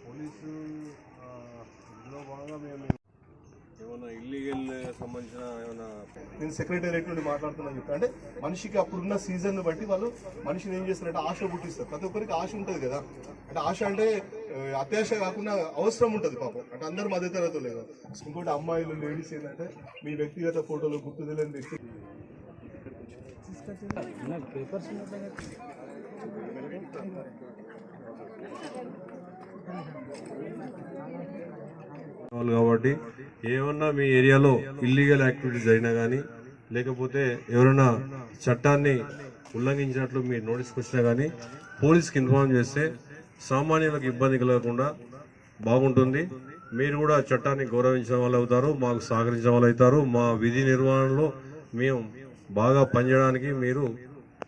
Police ఇందులో భాగంగా మేము ఏమన్నా ఇల్లీగల్ సంబంధించిన ఏమన్నా నేను సెక్రటేరియట్ నుండి మాట్లాడుతున్నాను చెప్తా. అంటే మనిషికి అప్పుడున్న సీజన్ బట్టి వాళ్ళు మనిషిని ఏం చేస్తారంటే ఆశ పుట్టిస్తారు. ప్రతి ఒక్కరికి ఆశ ఉంటుంది కదా. అంటే ఆశ అంటే అత్యాశ కాకుండా అవసరం ఉంటుంది పాపం. అంటే అందరు మధ్య తరగతి లేదు. ఇంకోటి అమ్మాయిలు లేడీస్ ఏంటంటే మీ వ్యక్తిగత ఫోటోలు గుర్తు తెలియని వ్యక్తి కాబట్టి ఏమన్నా మీ ఏరియాలో ఇల్లీగల్ యాక్టివిటీస్ అయినా కానీ లేకపోతే ఎవరైనా చట్టాన్ని ఉల్లంఘించినట్లు మీరు నోటీస్కి వచ్చినా కానీ పోలీస్కి ఇన్ఫార్మ్ చేస్తే సామాన్యులకు ఇబ్బంది కలగకుండా బాగుంటుంది. మీరు కూడా చట్టాన్ని గౌరవించిన వాళ్ళు అవుతారు, మాకు సహకరించిన వాళ్ళు అవుతారు. మా విధి నిర్వహణలో మేము బాగా పనిచేయడానికి మీరు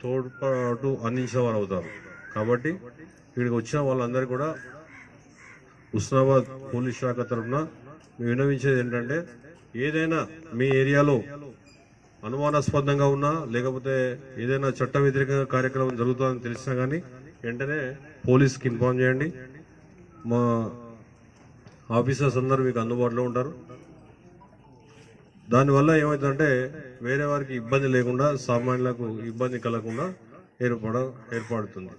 తోడ్పాటు అందించిన వాళ్ళు అవుతారు. కాబట్టి ఇక్కడికి వచ్చిన వాళ్ళందరూ కూడా హుస్నాబాద్ పోలీస్ శాఖ తరఫున విన్నవించేది ఏంటంటే ఏదైనా మీ ఏరియాలో అనుమానాస్పదంగా ఉన్నా లేకపోతే ఏదైనా చట్ట వ్యతిరేక కార్యక్రమం జరుగుతుందని తెలిసినా కానీ వెంటనే పోలీస్కి ఇన్ఫార్మ్ చేయండి. మా ఆఫీసర్స్ అందరూ మీకు అందుబాటులో ఉంటారు. దానివల్ల ఏమవుతుందంటే వేరే వారికి ఇబ్బంది లేకుండా సామాన్యులకు ఇబ్బంది కలగకుండా ఏర్పడుతుంది.